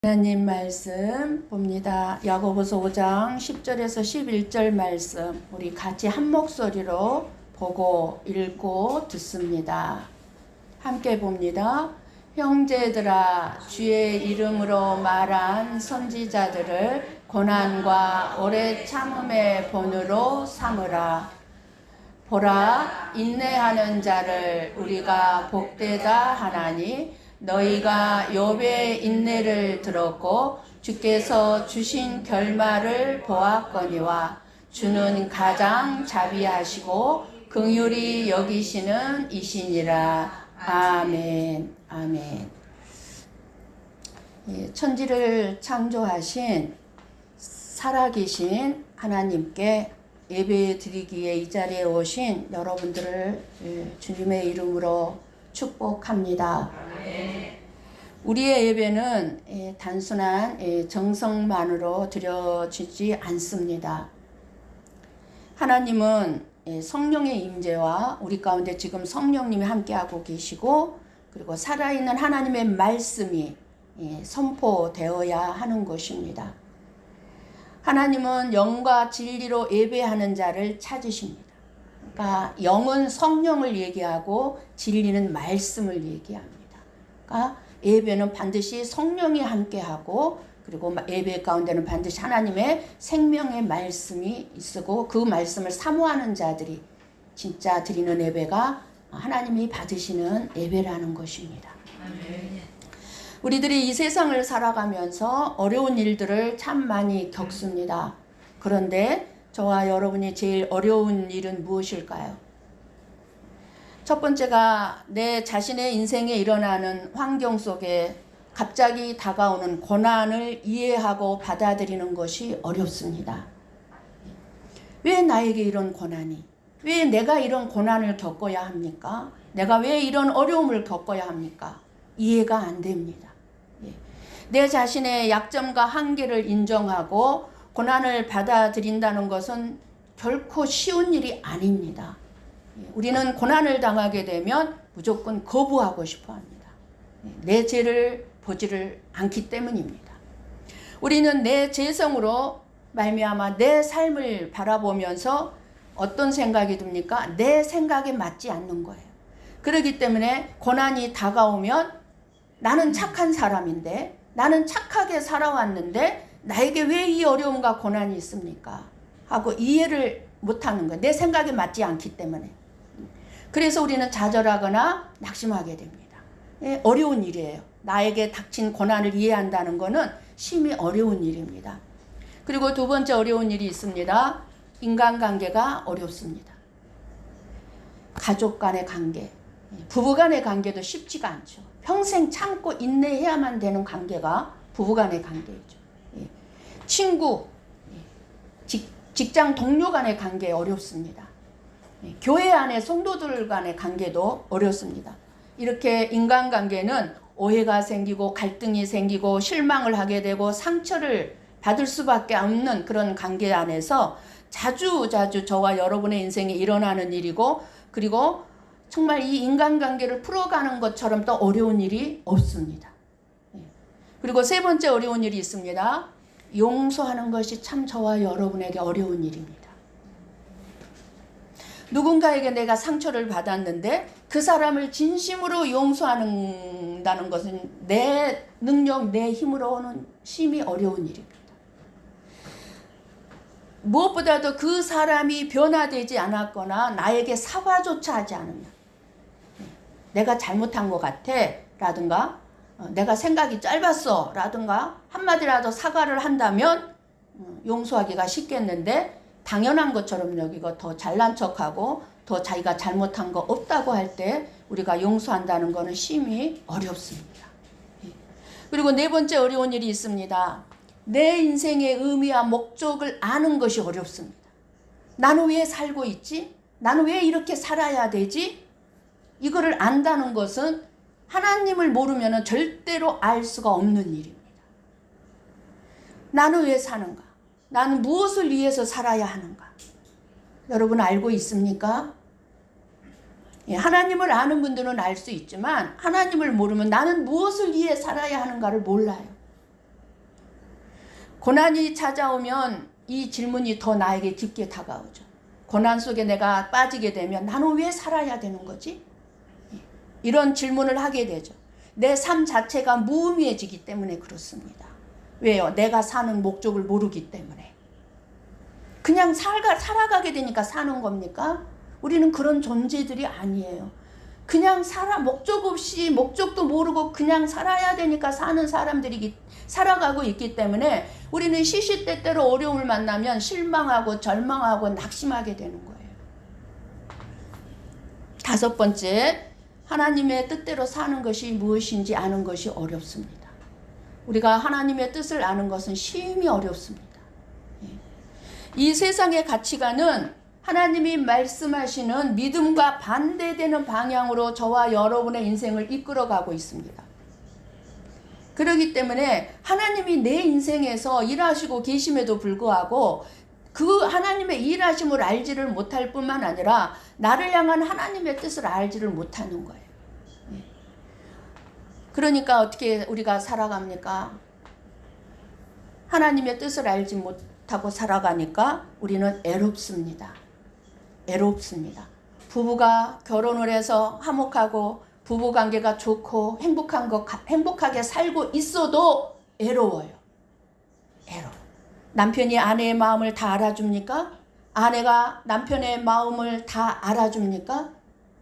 하나님 말씀 봅니다. 야고보서 5장 10절에서 11절 말씀 우리 같이 한 목소리로 보고 읽고 듣습니다. 함께 봅니다. 형제들아, 주의 이름으로 말한 선지자들을 고난과 오래 참음의 본으로 삼으라. 보라, 인내하는 자를 우리가 복되다 하나니 너희가 욥의 인내를 들었고 주께서 주신 결말을 보았거니와 주는 가장 자비하시고 긍휼히 여기시는 이시니라. 아멘. 아멘. 천지를 창조하신 살아계신 하나님께 예배 드리기에 이 자리에 오신 여러분들을 주님의 이름으로 축복합니다. 우리의 예배는 단순한 정성만으로 드려지지 않습니다. 하나님은 성령의 임재와 우리 가운데 지금 성령님이 함께하고 계시고 그리고 살아있는 하나님의 말씀이 선포되어야 하는 것입니다. 하나님은 영과 진리로 예배하는 자를 찾으십니다. 그러니까 영은 성령을 얘기하고 진리는 말씀을 얘기합니다. 그러니까 예배는 반드시 성령이 함께하고 그리고 예배 가운데는 반드시 하나님의 생명의 말씀이 있고 그 말씀을 사모하는 자들이 진짜 드리는 예배가 하나님이 받으시는 예배라는 것입니다. 우리들이 이 세상을 살아가면서 어려운 일들을 참 많이 겪습니다. 그런데 저와 여러분이 제일 어려운 일은 무엇일까요? 첫 번째가 내 자신의 인생에 일어나는 환경 속에 갑자기 다가오는 고난을 이해하고 받아들이는 것이 어렵습니다. 왜 나에게 이런 고난이? 왜 내가 이런 고난을 겪어야 합니까? 내가 왜 이런 어려움을 겪어야 합니까? 이해가 안 됩니다. 내 자신의 약점과 한계를 인정하고 고난을 받아들인다는 것은 결코 쉬운 일이 아닙니다. 우리는 고난을 당하게 되면 무조건 거부하고 싶어 합니다. 내 죄를 보지를 않기 때문입니다. 우리는 내 죄성으로 말미암아 내 삶을 바라보면서 어떤 생각이 듭니까? 내 생각에 맞지 않는 거예요. 그렇기 때문에 고난이 다가오면 나는 착한 사람인데 나는 착하게 살아왔는데 나에게 왜 이 어려움과 고난이 있습니까? 하고 이해를 못하는 거예요. 내 생각에 맞지 않기 때문에. 그래서 우리는 좌절하거나 낙심하게 됩니다. 어려운 일이에요. 나에게 닥친 고난을 이해한다는 것은 심히 어려운 일입니다. 그리고 두 번째 어려운 일이 있습니다. 인간관계가 어렵습니다. 가족 간의 관계, 부부 간의 관계도 쉽지가 않죠. 평생 참고 인내해야만 되는 관계가 부부 간의 관계이죠. 친구, 직장 동료 간의 관계 어렵습니다. 교회 안에 성도들 간의 관계도 어렵습니다. 이렇게 인간관계는 오해가 생기고 갈등이 생기고 실망을 하게 되고 상처를 받을 수밖에 없는 그런 관계 안에서 자주 저와 여러분의 인생에 일어나는 일이고 그리고 정말 이 인간관계를 풀어가는 것처럼 또 어려운 일이 없습니다. 그리고 세 번째 어려운 일이 있습니다. 용서하는 것이 참 저와 여러분에게 어려운 일입니다. 누군가에게 내가 상처를 받았는데 그 사람을 진심으로 용서한다는 것은 내 능력, 내 힘으로는 심히 어려운 일입니다. 무엇보다도 그 사람이 변화되지 않았거나 나에게 사과조차 하지 않으면 내가 잘못한 것 같아 라든가 내가 생각이 짧았어 라든가 한마디라도 사과를 한다면 용서하기가 쉽겠는데 당연한 것처럼 여기고 더 잘난 척하고 더 자기가 잘못한 거 없다고 할 때 우리가 용서한다는 것은 심히 어렵습니다. 그리고 네 번째 어려운 일이 있습니다. 내 인생의 의미와 목적을 아는 것이 어렵습니다. 나는 왜 살고 있지? 나는 왜 이렇게 살아야 되지? 이거를 안다는 것은 하나님을 모르면 절대로 알 수가 없는 일입니다. 나는 왜 사는가? 나는 무엇을 위해서 살아야 하는가? 여러분 알고 있습니까? 하나님을 아는 분들은 알 수 있지만 하나님을 모르면 나는 무엇을 위해 살아야 하는가를 몰라요. 고난이 찾아오면 이 질문이 더 나에게 깊게 다가오죠. 고난 속에 내가 빠지게 되면 나는 왜 살아야 되는 거지? 이런 질문을 하게 되죠. 내 삶 자체가 무의미해지기 때문에 그렇습니다. 왜요? 내가 사는 목적을 모르기 때문에. 그냥 살아가게 되니까 사는 겁니까? 우리는 그런 존재들이 아니에요. 그냥 목적 없이 목적도 모르고 그냥 살아야 되니까 사는 사람들이 살아가고 있기 때문에 우리는 시시때때로 어려움을 만나면 실망하고 절망하고 낙심하게 되는 거예요. 5번째, 하나님의 뜻대로 사는 것이 무엇인지 아는 것이 어렵습니다. 우리가 하나님의 뜻을 아는 것은 심히 어렵습니다. 이 세상의 가치관은 하나님이 말씀하시는 믿음과 반대되는 방향으로 저와 여러분의 인생을 이끌어가고 있습니다. 그렇기 때문에 하나님이 내 인생에서 일하시고 계심에도 불구하고 그 하나님의 일하심을 알지를 못할 뿐만 아니라 나를 향한 하나님의 뜻을 알지를 못하는 거예요. 그러니까 어떻게 우리가 살아갑니까? 하나님의 뜻을 알지 못하고 살아가니까 우리는 애롭습니다. 부부가 결혼을 해서 화목하고 부부관계가 좋고 행복하게 살고 있어도 애로워요. 남편이 아내의 마음을 다 알아줍니까? 아내가 남편의 마음을 다 알아줍니까?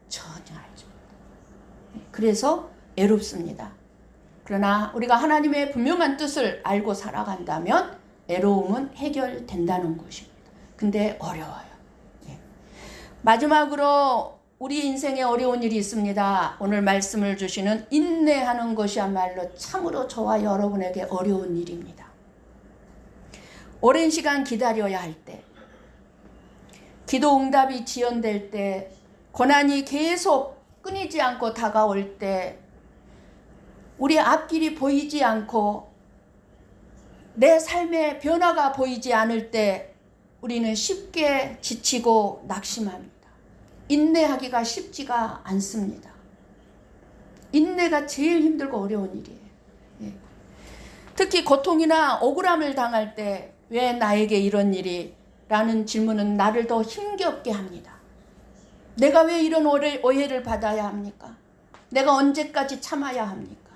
전혀 알지 못해요. 그래서 애롭습니다. 그러나 우리가 하나님의 분명한 뜻을 알고 살아간다면 애로움은 해결된다는 것입니다. 근데 어려워요. 마지막으로 우리 인생에 어려운 일이 있습니다. 오늘 말씀을 주시는 인내하는 것이야말로 참으로 저와 여러분에게 어려운 일입니다. 오랜 시간 기다려야 할 때, 기도 응답이 지연될 때, 고난이 계속 끊이지 않고 다가올 때, 우리 앞길이 보이지 않고 내 삶의 변화가 보이지 않을 때 우리는 쉽게 지치고 낙심합니다. 인내하기가 쉽지가 않습니다. 인내가 제일 힘들고 어려운 일이에요. 특히 고통이나 억울함을 당할 때 왜 나에게 이런 일이? 라는 질문은 나를 더 힘겹게 합니다. 내가 왜 이런 오해를 받아야 합니까? 내가 언제까지 참아야 합니까?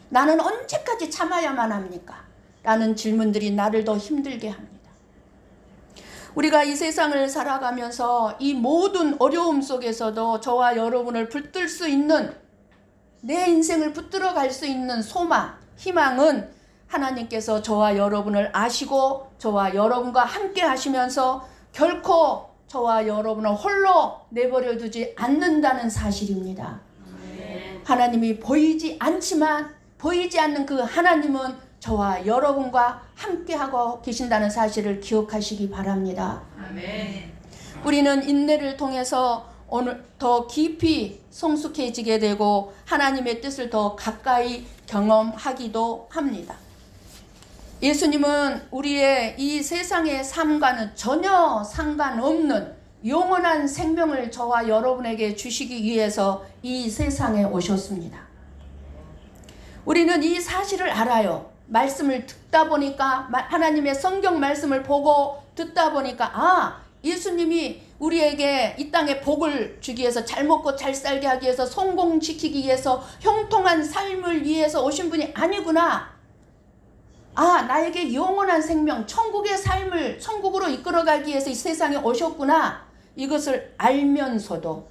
나는 언제까지 참아야만 합니까? 라는 질문들이 나를 더 힘들게 합니다. 우리가 이 세상을 살아가면서 이 모든 어려움 속에서도 저와 여러분을 붙들 수 있는, 내 인생을 붙들어 갈 수 있는 소망, 희망은 하나님께서 저와 여러분을 아시고 저와 여러분과 함께 하시면서 결코 저와 여러분을 홀로 내버려 두지 않는다는 사실입니다. 하나님이 보이지 않지만 보이지 않는 그 하나님은 저와 여러분과 함께하고 계신다는 사실을 기억하시기 바랍니다. 아멘. 우리는 인내를 통해서 오늘 더 깊이 성숙해지게 되고 하나님의 뜻을 더 가까이 경험하기도 합니다. 예수님은 우리의 이 세상의 삶과는 전혀 상관없는 영원한 생명을 저와 여러분에게 주시기 위해서 이 세상에 오셨습니다. 우리는 이 사실을 알아요. 말씀을 듣다 보니까, 하나님의 성경 말씀을 보고 듣다 보니까 예수님이 우리에게 이 땅에 복을 주기 위해서, 잘 먹고 잘 살게 하기 위해서, 성공시키기 위해서, 형통한 삶을 위해서 오신 분이 아니구나. 나에게 영원한 생명, 천국의 삶을 천국으로 이끌어가기 위해서 이 세상에 오셨구나. 이것을 알면서도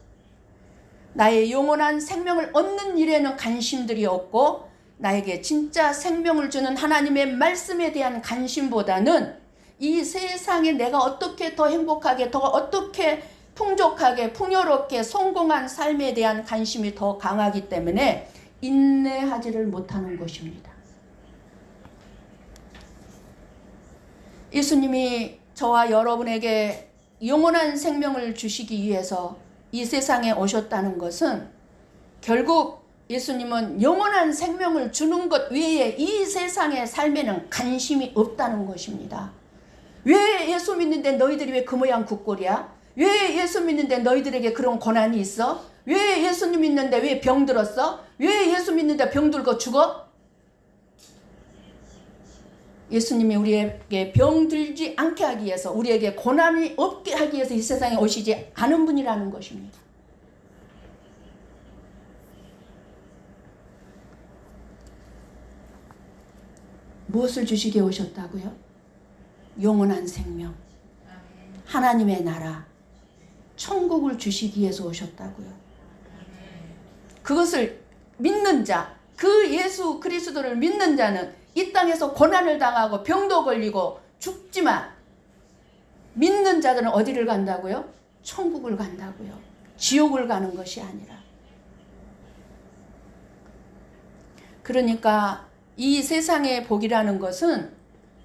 나의 영원한 생명을 얻는 일에는 관심들이 없고 나에게 진짜 생명을 주는 하나님의 말씀에 대한 관심보다는 이 세상에 내가 어떻게 더 행복하게, 더 어떻게 풍족하게, 풍요롭게 성공한 삶에 대한 관심이 더 강하기 때문에 인내하지를 못하는 것입니다. 예수님이 저와 여러분에게 영원한 생명을 주시기 위해서 이 세상에 오셨다는 것은 결국 예수님은 영원한 생명을 주는 것 외에 이 세상의 삶에는 관심이 없다는 것입니다. 왜 예수 믿는데 너희들이 왜 그 모양 그 꼴이야? 왜 예수 믿는데 너희들에게 그런 고난이 있어? 왜 예수님 믿는데 왜 병 들었어? 왜 예수 믿는데 병 들고 죽어? 예수님이 우리에게 병들지 않게 하기 위해서, 우리에게 고난이 없게 하기 위해서 이 세상에 오시지 않은 분이라는 것입니다. 무엇을 주시기에 오셨다고요? 영원한 생명, 하나님의 나라, 천국을 주시기 위해서 오셨다고요. 그것을 믿는 자, 그 예수 그리스도를 믿는 자는 이 땅에서 고난을 당하고 병도 걸리고 죽지만 믿는 자들은 어디를 간다고요? 천국을 간다고요. 지옥을 가는 것이 아니라. 그러니까 이 세상의 복이라는 것은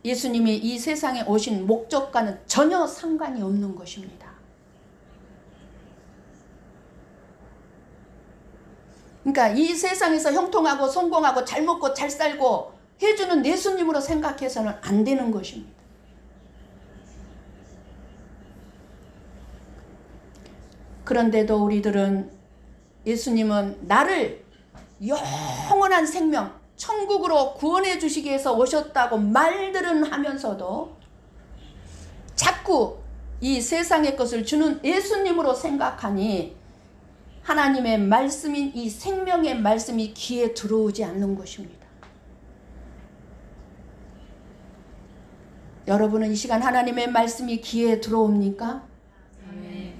예수님이 이 세상에 오신 목적과는 전혀 상관이 없는 것입니다. 그러니까 이 세상에서 형통하고 성공하고 잘 먹고 잘 살고 해주는 예수님으로 생각해서는 안 되는 것입니다. 그런데도 우리들은 예수님은 나를 영원한 생명, 천국으로 구원해 주시기 위해서 오셨다고 말들은 하면서도 자꾸 이 세상의 것을 주는 예수님으로 생각하니 하나님의 말씀인 이 생명의 말씀이 귀에 들어오지 않는 것입니다. 여러분은 이 시간 하나님의 말씀이 귀에 들어옵니까? 네.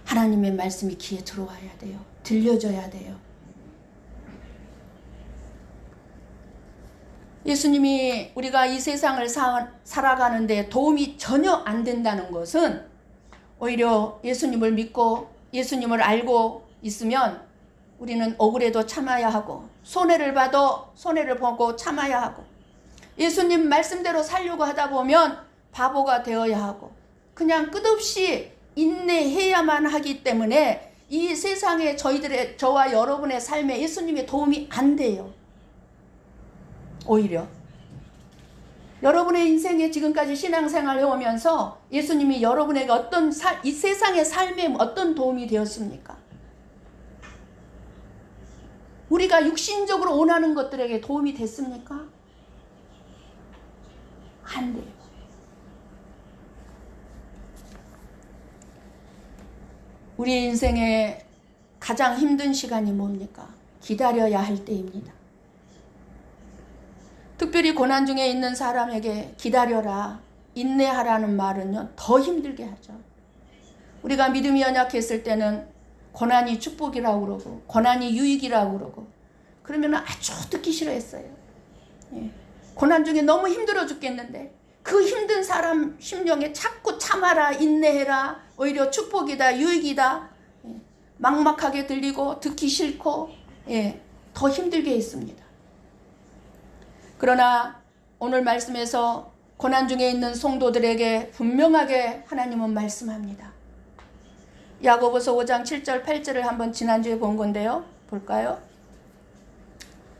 하나님의 말씀이 귀에 들어와야 돼요. 들려줘야 돼요. 예수님이 우리가 이 세상을 살아가는데 도움이 전혀 안 된다는 것은 오히려 예수님을 믿고 예수님을 알고 있으면 우리는 억울해도 참아야 하고 손해를 봐도 손해를 보고 참아야 하고 예수님 말씀대로 살려고 하다 보면 바보가 되어야 하고 그냥 끝없이 인내해야만 하기 때문에 이 세상에 저와 여러분의 삶에 예수님의 도움이 안 돼요. 오히려 여러분의 인생에 지금까지 신앙생활 해오면서 예수님이 여러분에게 이 세상의 삶에 어떤 도움이 되었습니까? 우리가 육신적으로 원하는 것들에게 도움이 됐습니까? 안 돼요. 우리 인생의 가장 힘든 시간이 뭡니까? 기다려야 할 때입니다. 특별히 고난 중에 있는 사람에게 기다려라, 인내하라는 말은요, 더 힘들게 하죠. 우리가 믿음이 연약했을 때는 고난이 축복이라고 그러고, 고난이 유익이라고 그러고, 그러면 아주 듣기 싫어했어요. 예. 고난 중에 너무 힘들어 죽겠는데, 그 힘든 사람 심령에 자꾸 참아라, 인내해라, 오히려 축복이다, 유익이다, 예. 막막하게 들리고, 듣기 싫고, 예. 더 힘들게 했습니다. 그러나 오늘 말씀에서 고난 중에 있는 성도들에게 분명하게 하나님은 말씀합니다. 야고보서 5장 7절 8절을 한번 지난주에 본 건데요. 볼까요?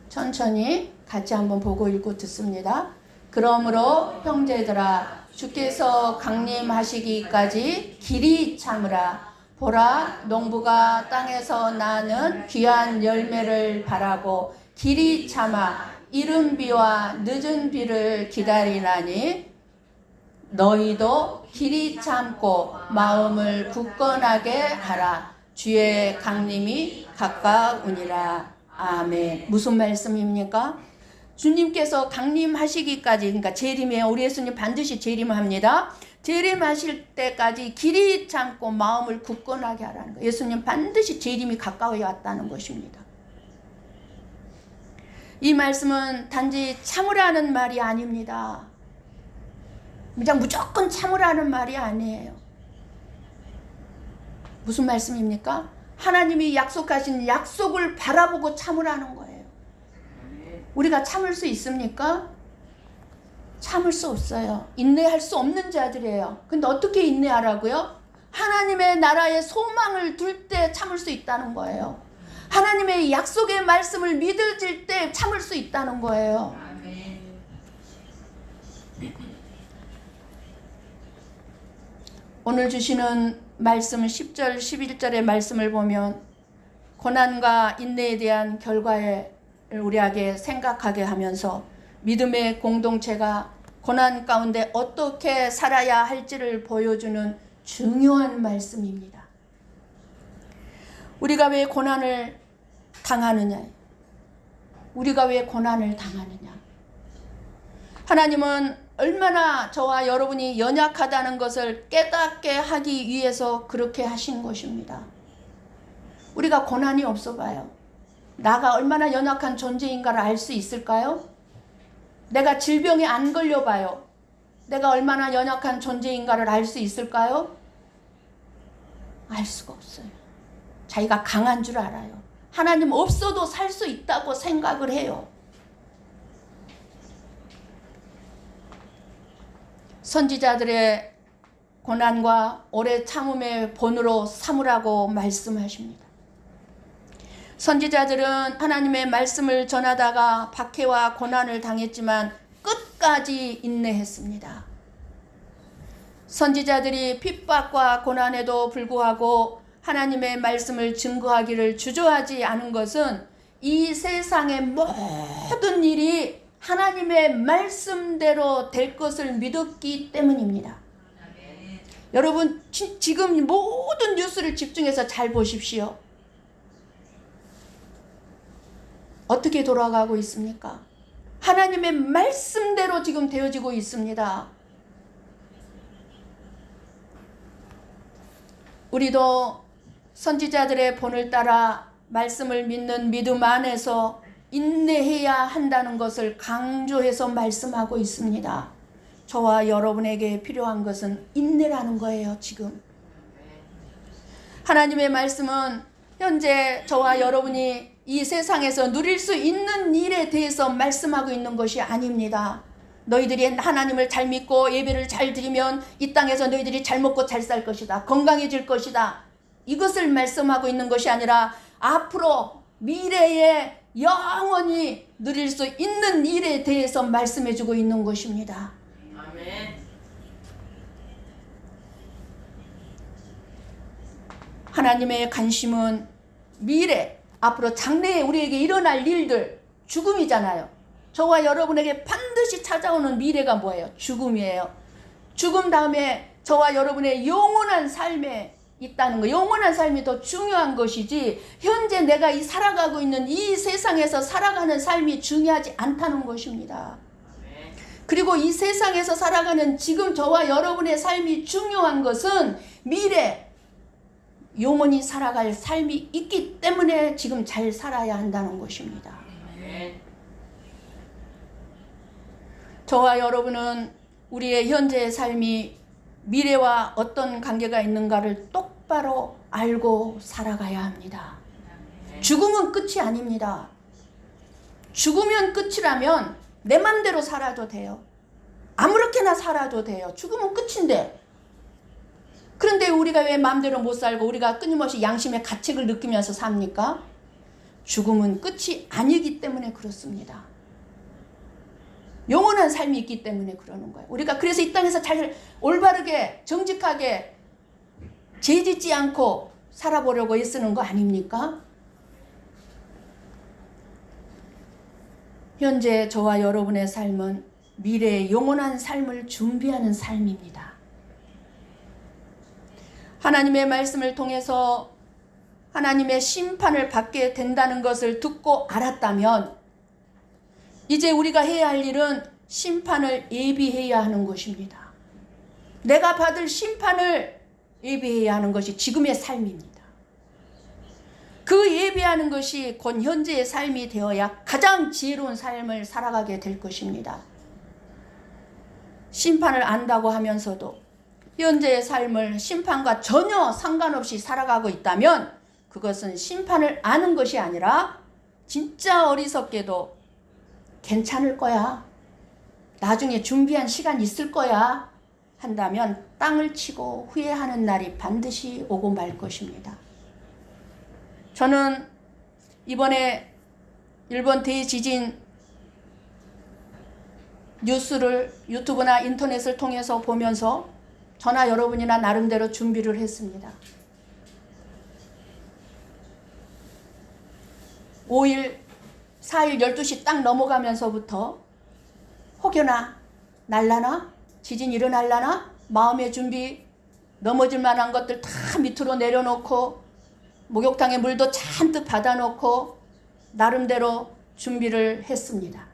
천천히 같이 한번 보고 읽고 듣습니다. 그러므로 형제들아 주께서 강림하시기까지 길이 참으라. 보라 농부가 땅에서 나는 귀한 열매를 바라고 길이 참아 이른 비와 늦은 비를 기다리나니 너희도 길이 참고 마음을 굳건하게 하라. 주의 강림이 가까우니라. 아멘. 무슨 말씀입니까? 주님께서 강림하시기까지, 그러니까 재림에 우리 예수님 반드시 재림합니다. 재림하실 때까지 길이 참고 마음을 굳건하게 하라는 거예요. 예수님 반드시 재림이 가까워 왔다는 것입니다. 이 말씀은 단지 참으라는 말이 아닙니다. 그냥 무조건 참으라는 말이 아니에요. 무슨 말씀입니까? 하나님이 약속하신 약속을 바라보고 참으라는 거예요. 우리가 참을 수 있습니까? 참을 수 없어요. 인내할 수 없는 자들이에요. 근데 어떻게 인내하라고요? 하나님의 나라에 소망을 둘 때 참을 수 있다는 거예요. 하나님의 약속의 말씀을 믿어질 때 참을 수 있다는 거예요. 오늘 주시는 말씀 10절 11절의 말씀을 보면 고난과 인내에 대한 결과를 우리에게 생각하게 하면서 믿음의 공동체가 고난 가운데 어떻게 살아야 할지를 보여주는 중요한 말씀입니다. 우리가 왜 고난을 당하느냐? 우리가 왜 고난을 당하느냐? 하나님은 얼마나 저와 여러분이 연약하다는 것을 깨닫게 하기 위해서 그렇게 하신 것입니다. 우리가 고난이 없어 봐요. 나가 얼마나 연약한 존재인가를 알 수 있을까요? 내가 질병에 안 걸려봐요. 내가 얼마나 연약한 존재인가를 알 수 있을까요? 알 수가 없어요. 자기가 강한 줄 알아요. 하나님 없어도 살 수 있다고 생각을 해요. 선지자들의 고난과 오래 참음의 본으로 삼으라고 말씀하십니다. 선지자들은 하나님의 말씀을 전하다가 박해와 고난을 당했지만 끝까지 인내했습니다. 선지자들이 핍박과 고난에도 불구하고 하나님의 말씀을 증거하기를 주저하지 않은 것은 이 세상의 모든 일이 하나님의 말씀대로 될 것을 믿었기 때문입니다. 여러분 지금 모든 뉴스를 집중해서 잘 보십시오. 어떻게 돌아가고 있습니까? 하나님의 말씀대로 지금 되어지고 있습니다. 우리도 선지자들의 본을 따라 말씀을 믿는 믿음 안에서 인내해야 한다는 것을 강조해서 말씀하고 있습니다. 저와 여러분에게 필요한 것은 인내라는 거예요. 지금 하나님의 말씀은 현재 저와 여러분이 이 세상에서 누릴 수 있는 일에 대해서 말씀하고 있는 것이 아닙니다. 너희들이 하나님을 잘 믿고 예배를 잘 드리면 이 땅에서 너희들이 잘 먹고 잘 살 것이다. 건강해질 것이다. 이것을 말씀하고 있는 것이 아니라 앞으로 미래에 영원히 누릴 수 있는 일에 대해서 말씀해주고 있는 것입니다. 아멘. 하나님의 관심은 미래, 앞으로 장래에 우리에게 일어날 일들, 죽음이잖아요. 저와 여러분에게 반드시 찾아오는 미래가 뭐예요? 죽음이에요. 죽음 다음에 저와 여러분의 영원한 삶에 있다는 거, 영원한 삶이 더 중요한 것이지 현재 내가 살아가고 있는 이 세상에서 살아가는 삶이 중요하지 않다는 것입니다. 그리고 이 세상에서 살아가는 지금 저와 여러분의 삶이 중요한 것은 미래, 영원히 살아갈 삶이 있기 때문에 지금 잘 살아야 한다는 것입니다. 저와 여러분은 우리의 현재의 삶이 미래와 어떤 관계가 있는가를 똑바로 알고 살아가야 합니다. 죽음은 끝이 아닙니다. 죽으면 끝이라면 내 맘대로 살아도 돼요. 아무렇게나 살아도 돼요. 죽음은 끝인데. 그런데 우리가 왜 마음대로 못 살고 우리가 끊임없이 양심의 가책을 느끼면서 삽니까? 죽음은 끝이 아니기 때문에 그렇습니다. 영원한 삶이 있기 때문에 그러는 거예요. 우리가 그래서 이 땅에서 잘 올바르게 정직하게 죄짓지 않고 살아보려고 애쓰는 거 아닙니까? 현재 저와 여러분의 삶은 미래의 영원한 삶을 준비하는 삶입니다. 하나님의 말씀을 통해서 하나님의 심판을 받게 된다는 것을 듣고 알았다면 이제 우리가 해야 할 일은 심판을 예비해야 하는 것입니다. 내가 받을 심판을 예비해야 하는 것이 지금의 삶입니다. 그 예비하는 것이 곧 현재의 삶이 되어야 가장 지혜로운 삶을 살아가게 될 것입니다. 심판을 안다고 하면서도 현재의 삶을 심판과 전혀 상관없이 살아가고 있다면 그것은 심판을 아는 것이 아니라 진짜 어리석게도 괜찮을 거야, 나중에 준비한 시간 있을 거야 한다면 땅을 치고 후회하는 날이 반드시 오고 말 것입니다. 저는 이번에 일본 대지진 뉴스를 유튜브나 인터넷을 통해서 보면서 저나 여러분이나 나름대로 준비를 했습니다. 5일, 4일 12시 딱 넘어가면서부터 혹여나 날라나? 지진 일어날라나? 마음의 준비, 넘어질 만한 것들 다 밑으로 내려놓고 목욕탕에 물도 잔뜩 받아놓고 나름대로 준비를 했습니다.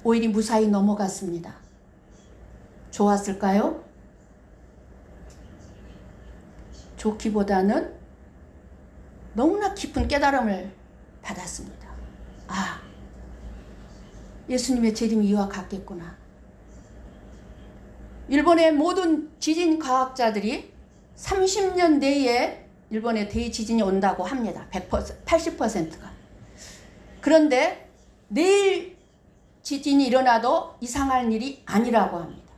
오일이 무사히 넘어갔습니다. 좋았을까요? 좋기보다는 너무나 깊은 깨달음을 받았습니다. 아, 예수님의 재림이 이와 같겠구나. 일본의 모든 지진 과학자들이 30년 내에 일본에 대지진이 온다고 합니다. 80%가. 그런데 내일 지진이 일어나도 이상할 일이 아니라고 합니다.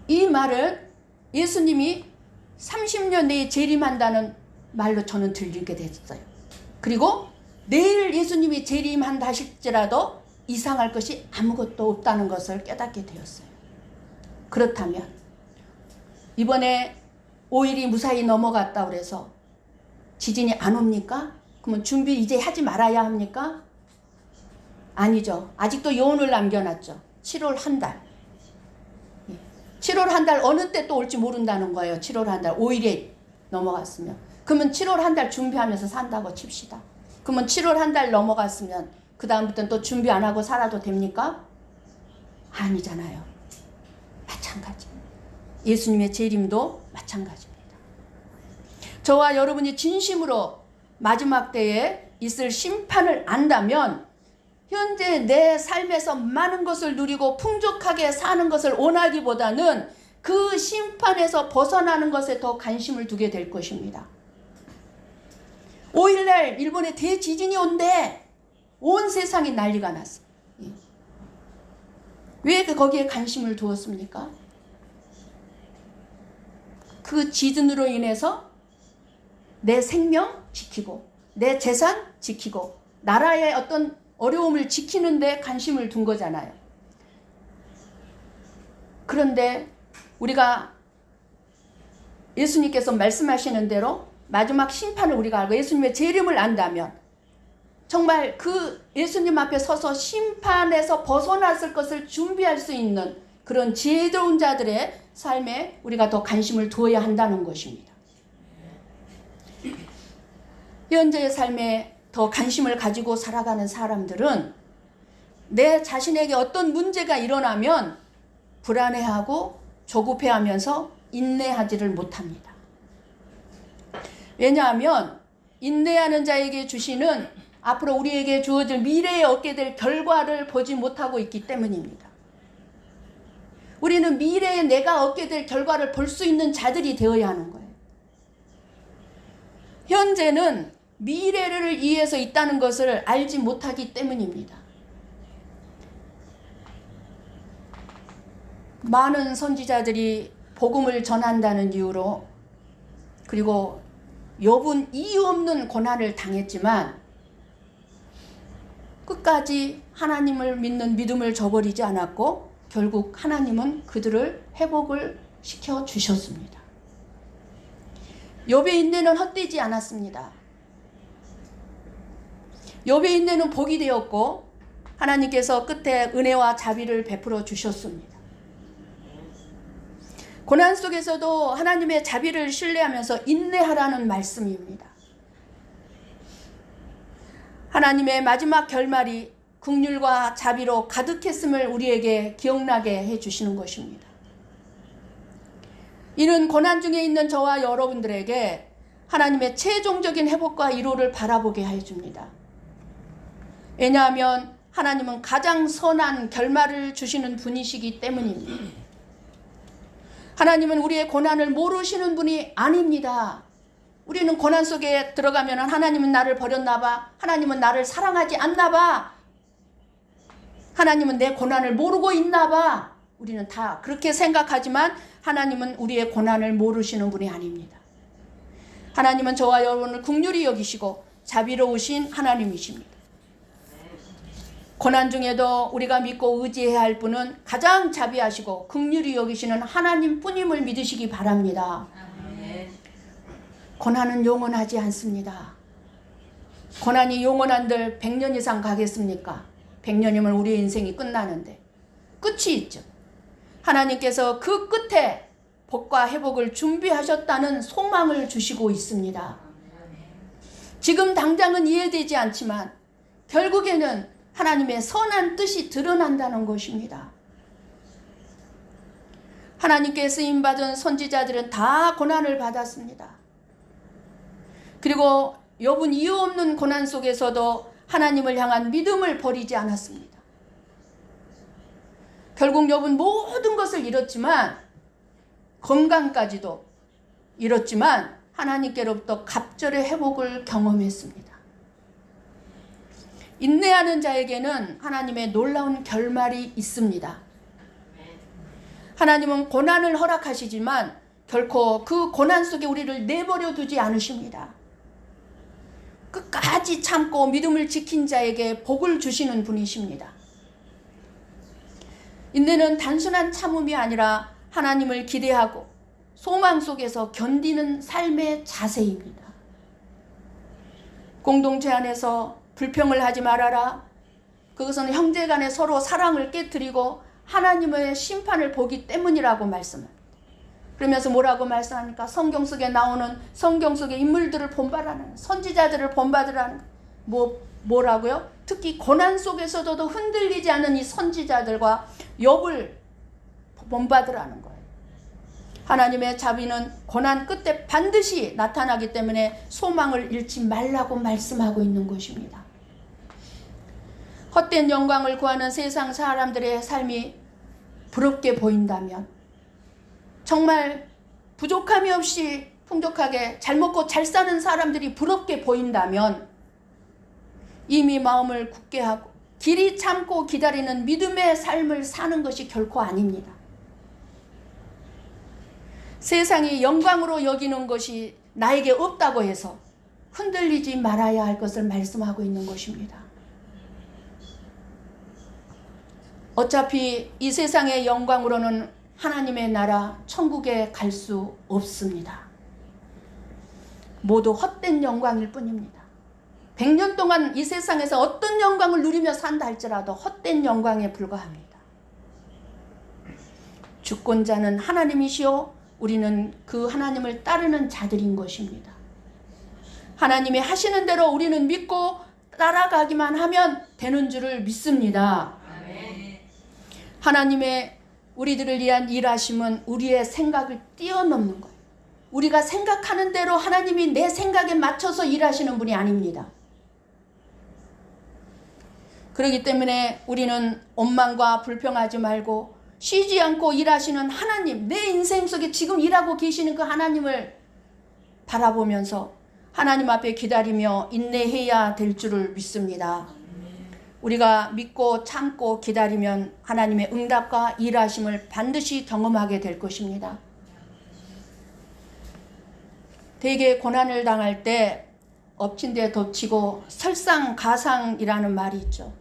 이 말은 예수님이 30년 내에 재림한다는 말로 저는 들리게 됐어요. 그리고 내일 예수님이 재림한다 하실지라도 이상할 것이 아무것도 없다는 것을 깨닫게 되었어요. 그렇다면 이번에 5일이 무사히 넘어갔다 그래서 지진이 안 옵니까? 그러면 준비 이제 하지 말아야 합니까? 아니죠. 아직도 요원을 남겨놨죠. 7월 한 달. 7월 한 달 어느 때 또 올지 모른다는 거예요. 7월 한 달 5일에 넘어갔으면. 그러면 7월 한 달 준비하면서 산다고 칩시다. 그러면 7월 한 달 넘어갔으면 그 다음부터는 또 준비 안 하고 살아도 됩니까? 아니잖아요. 마찬가지. 예수님의 재림도 마찬가지입니다. 저와 여러분이 진심으로 마지막 때에 있을 심판을 안다면 현재 내 삶에서 많은 것을 누리고 풍족하게 사는 것을 원하기보다는 그 심판에서 벗어나는 것에 더 관심을 두게 될 것입니다. 5일날 일본에 대지진이 온대. 온 세상이 난리가 났어요. 왜 거기에 관심을 두었습니까? 그 지진으로 인해서 내 생명 지키고 내 재산 지키고 나라의 어떤 어려움을 지키는 데 관심을 둔 거잖아요. 그런데 우리가 예수님께서 말씀하시는 대로 마지막 심판을 우리가 알고 예수님의 재림을 안다면 정말 그 예수님 앞에 서서 심판에서 벗어났을 것을 준비할 수 있는 그런 지혜로운 자들의 삶에 우리가 더 관심을 두어야 한다는 것입니다. 현재의 삶에 더 관심을 가지고 살아가는 사람들은 내 자신에게 어떤 문제가 일어나면 불안해하고 조급해하면서 인내하지를 못합니다. 왜냐하면 인내하는 자에게 주시는 앞으로 우리에게 주어질 미래에 얻게 될 결과를 보지 못하고 있기 때문입니다. 우리는 미래에 내가 얻게 될 결과를 볼 수 있는 자들이 되어야 하는 거예요. 현재는 미래를 위해서 있다는 것을 알지 못하기 때문입니다. 많은 선지자들이 복음을 전한다는 이유로 그리고 욥은 이유 없는 고난을 당했지만 끝까지 하나님을 믿는 믿음을 저버리지 않았고 결국 하나님은 그들을 회복을 시켜 주셨습니다. 욥의 인내는 헛되지 않았습니다. 욥의 인내는 복이 되었고 하나님께서 끝에 은혜와 자비를 베풀어 주셨습니다. 고난 속에서도 하나님의 자비를 신뢰하면서 인내하라는 말씀입니다. 하나님의 마지막 결말이 긍휼과 자비로 가득했음을 우리에게 기억나게 해주시는 것입니다. 이는 고난 중에 있는 저와 여러분들에게 하나님의 최종적인 회복과 위로를 바라보게 해줍니다. 왜냐하면 하나님은 가장 선한 결말을 주시는 분이시기 때문입니다. 하나님은 우리의 고난을 모르시는 분이 아닙니다. 우리는 고난 속에 들어가면 하나님은 나를 버렸나 봐. 하나님은 나를 사랑하지 않나 봐. 하나님은 내 고난을 모르고 있나 봐. 우리는 다 그렇게 생각하지만 하나님은 우리의 고난을 모르시는 분이 아닙니다. 하나님은 저와 여러분을 긍휼히 여기시고 자비로우신 하나님이십니다. 고난 중에도 우리가 믿고 의지해야 할 분은 가장 자비하시고 긍휼히 여기시는 하나님뿐임을 믿으시기 바랍니다. 고난은 영원하지 않습니다. 고난이 영원한들 100년 이상 가겠습니까? 100년이면 우리의 인생이 끝나는데 끝이 있죠. 하나님께서 그 끝에 복과 회복을 준비하셨다는 소망을 주시고 있습니다. 지금 당장은 이해되지 않지만 결국에는 하나님의 선한 뜻이 드러난다는 것입니다. 하나님께 쓰임받은 선지자들은 다 고난을 받았습니다. 그리고 욥은 이유 없는 고난 속에서도 하나님을 향한 믿음을 버리지 않았습니다. 결국 욥은 모든 것을 잃었지만, 건강까지도 잃었지만 하나님께로부터 갑절의 회복을 경험했습니다. 인내하는 자에게는 하나님의 놀라운 결말이 있습니다. 하나님은 고난을 허락하시지만 결코 그 고난 속에 우리를 내버려 두지 않으십니다. 끝까지 참고 믿음을 지킨 자에게 복을 주시는 분이십니다. 인내는 단순한 참음이 아니라 하나님을 기대하고 소망 속에서 견디는 삶의 자세입니다. 공동체 안에서 불평을 하지 말아라. 그것은 형제간에 서로 사랑을 깨뜨리고 하나님의 심판을 보기 때문이라고 말씀합니다. 그러면서 뭐라고 말씀합니까? 성경 속에 나오는 성경 속의 인물들을 본받으라는, 선지자들을 본받으라는, 뭐라고요? 특히 고난 속에서도 흔들리지 않는 이 선지자들과 욥을 본받으라는 거예요. 하나님의 자비는 고난 끝에 반드시 나타나기 때문에 소망을 잃지 말라고 말씀하고 있는 것입니다. 헛된 영광을 구하는 세상 사람들의 삶이 부럽게 보인다면, 정말 부족함이 없이 풍족하게 잘 먹고 잘 사는 사람들이 부럽게 보인다면 이미 마음을 굳게 하고 길이 참고 기다리는 믿음의 삶을 사는 것이 결코 아닙니다. 세상이 영광으로 여기는 것이 나에게 없다고 해서 흔들리지 말아야 할 것을 말씀하고 있는 것입니다. 어차피 이 세상의 영광으로는 하나님의 나라 천국에 갈 수 없습니다. 모두 헛된 영광일 뿐입니다. 100년 동안 이 세상에서 어떤 영광을 누리며 산다 할지라도 헛된 영광에 불과합니다. 주권자는 하나님이시오, 우리는 그 하나님을 따르는 자들인 것입니다. 하나님이 하시는 대로 우리는 믿고 따라가기만 하면 되는 줄을 믿습니다. 하나님의 우리들을 위한 일하심은 우리의 생각을 뛰어넘는 거예요. 우리가 생각하는 대로 하나님이 내 생각에 맞춰서 일하시는 분이 아닙니다. 그렇기 때문에 우리는 원망과 불평하지 말고 쉬지 않고 일하시는 하나님, 내 인생 속에 지금 일하고 계시는 그 하나님을 바라보면서 하나님 앞에 기다리며 인내해야 될 줄을 믿습니다. 우리가 믿고 참고 기다리면 하나님의 응답과 일하심을 반드시 경험하게 될 것입니다. 대개 고난을 당할 때 엎친 데 덮치고 설상가상이라는 말이 있죠.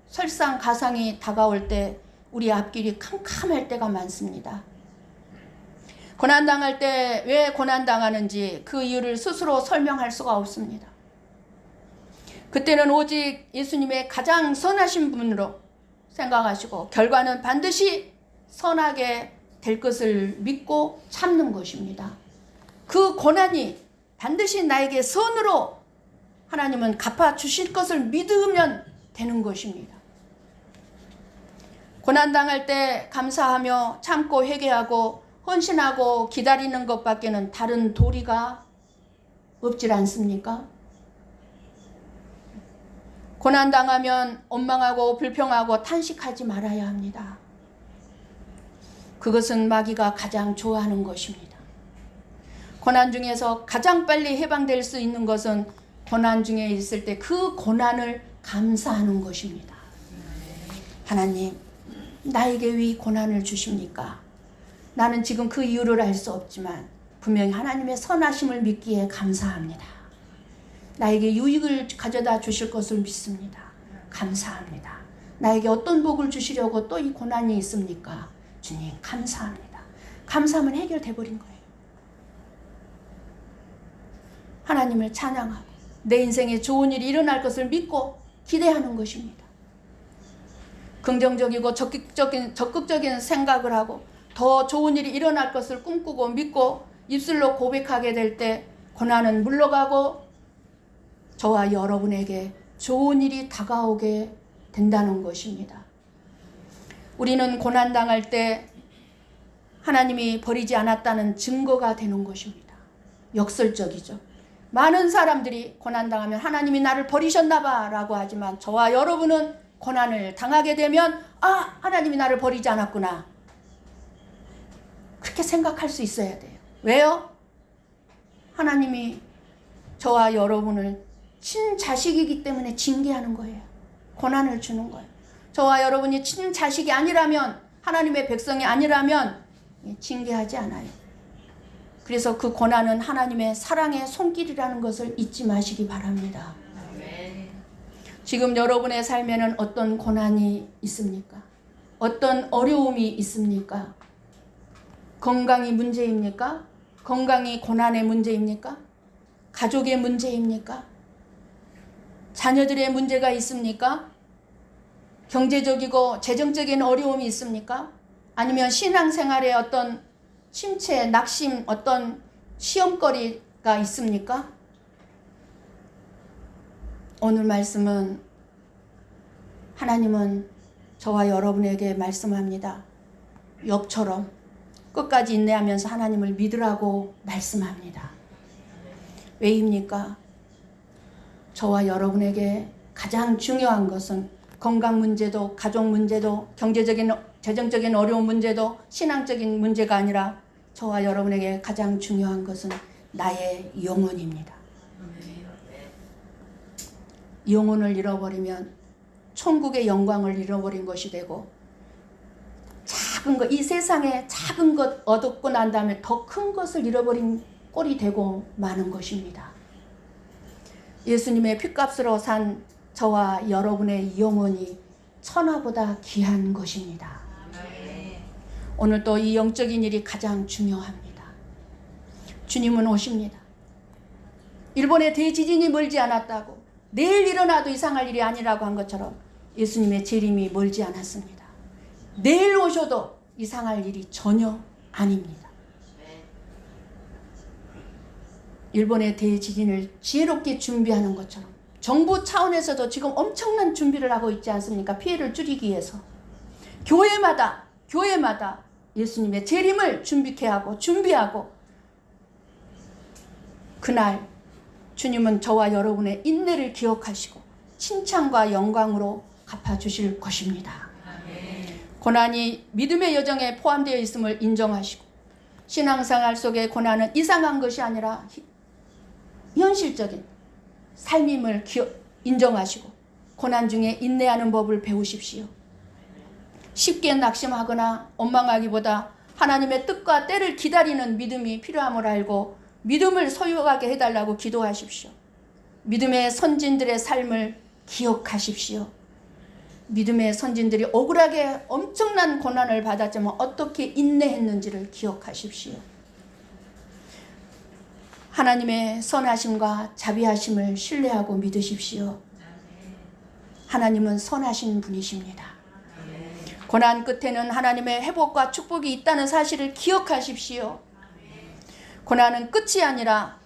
설상가상이 다가올 때 우리 앞길이 캄캄할 때가 많습니다. 고난당할 때 왜 고난당하는지 그 이유를 스스로 설명할 수가 없습니다. 그때는 오직 예수님의 가장 선하신 분으로 생각하시고 결과는 반드시 선하게 될 것을 믿고 참는 것입니다. 그 고난이 반드시 나에게 선으로 하나님은 갚아주실 것을 믿으면 되는 것입니다. 고난당할 때 감사하며 참고 회개하고 헌신하고 기다리는 것밖에는 다른 도리가 없질 않습니까? 고난당하면 원망하고 불평하고 탄식하지 말아야 합니다. 그것은 마귀가 가장 좋아하는 것입니다. 고난 중에서 가장 빨리 해방될 수 있는 것은 고난 중에 있을 때 그 고난을 감사하는 것입니다. 하나님, 나에게 왜 고난을 주십니까? 나는 지금 그 이유를 알 수 없지만 분명히 하나님의 선하심을 믿기에 감사합니다. 나에게 유익을 가져다 주실 것을 믿습니다. 감사합니다. 나에게 어떤 복을 주시려고 또 이 고난이 있습니까? 주님, 감사합니다. 감사하면 해결돼 버린 거예요. 하나님을 찬양하고 내 인생에 좋은 일이 일어날 것을 믿고 기대하는 것입니다. 긍정적이고 적극적인 생각을 하고 더 좋은 일이 일어날 것을 꿈꾸고 믿고 입술로 고백하게 될 때 고난은 물러가고 저와 여러분에게 좋은 일이 다가오게 된다는 것입니다. 우리는 고난당할 때 하나님이 버리지 않았다는 증거가 되는 것입니다. 역설적이죠. 많은 사람들이 고난당하면 하나님이 나를 버리셨나 봐 라고 하지만 저와 여러분은 고난을 당하게 되면 하나님이 나를 버리지 않았구나. 그렇게 생각할 수 있어야 돼요. 왜요? 하나님이 저와 여러분을 친자식이기 때문에 징계하는 거예요. 고난을 주는 거예요. 저와 여러분이 친자식이 아니라면, 하나님의 백성이 아니라면 징계하지 않아요. 그래서 그 고난은 하나님의 사랑의 손길이라는 것을 잊지 마시기 바랍니다. 지금 여러분의 삶에는 어떤 고난이 있습니까? 어떤 어려움이 있습니까? 건강이 문제입니까? 건강이 고난의 문제입니까? 가족의 문제입니까? 자녀들의 문제가 있습니까? 경제적이고 재정적인 어려움이 있습니까? 아니면 신앙생활에 어떤 침체, 낙심, 어떤 시험거리가 있습니까? 오늘 말씀은 하나님은 저와 여러분에게 말씀합니다. 욥처럼 끝까지 인내하면서 하나님을 믿으라고 말씀합니다. 왜입니까? 저와 여러분에게 가장 중요한 것은 건강 문제도, 가족 문제도, 경제적인, 재정적인 어려운 문제도, 신앙적인 문제가 아니라 저와 여러분에게 가장 중요한 것은 나의 영혼입니다. 영혼을 잃어버리면 천국의 영광을 잃어버린 것이 되고, 작은 것, 이 세상에 작은 것 얻고 난 다음에 더 큰 것을 잃어버린 꼴이 되고 마는 것입니다. 예수님의 핏값으로 산 저와 여러분의 영혼이 천하보다 귀한 것입니다. 오늘 또 이 영적인 일이 가장 중요합니다. 주님은 오십니다. 일본의 대지진이 멀지 않았다고, 내일 일어나도 이상할 일이 아니라고 한 것처럼 예수님의 재림이 멀지 않았습니다. 내일 오셔도 이상할 일이 전혀 아닙니다. 일본의 대지진을 지혜롭게 준비하는 것처럼 정부 차원에서도 지금 엄청난 준비를 하고 있지 않습니까? 피해를 줄이기 위해서. 교회마다 예수님의 재림을 준비하고 그날 주님은 저와 여러분의 인내를 기억하시고 칭찬과 영광으로 갚아주실 것입니다. 고난이 믿음의 여정에 포함되어 있음을 인정하시고, 신앙생활 속의 고난은 이상한 것이 아니라 현실적인 삶임을 인정하시고 고난 중에 인내하는 법을 배우십시오. 쉽게 낙심하거나 원망하기보다 하나님의 뜻과 때를 기다리는 믿음이 필요함을 알고 믿음을 소유하게 해달라고 기도하십시오. 믿음의 선진들의 삶을 기억하십시오. 믿음의 선진들이 억울하게 엄청난 고난을 받았지만 어떻게 인내했는지를 기억하십시오. 하나님의 선하심과 자비하심을 신뢰하고 믿으십시오. 하나님은 선하신 분이십니다. 고난 끝에는 하나님의 회복과 축복이 있다는 사실을 기억하십시오. 고난은 끝이 아니라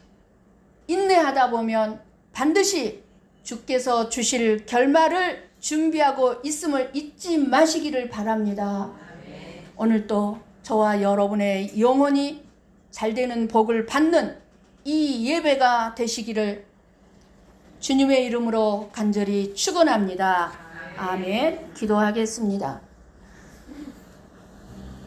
인내하다 보면 반드시 주께서 주실 결말을 준비하고 있음을 잊지 마시기를 바랍니다. 오늘도 저와 여러분의 영혼이 잘되는 복을 받는 이 예배가 되시기를 주님의 이름으로 간절히 축원합니다. 아멘. 기도하겠습니다.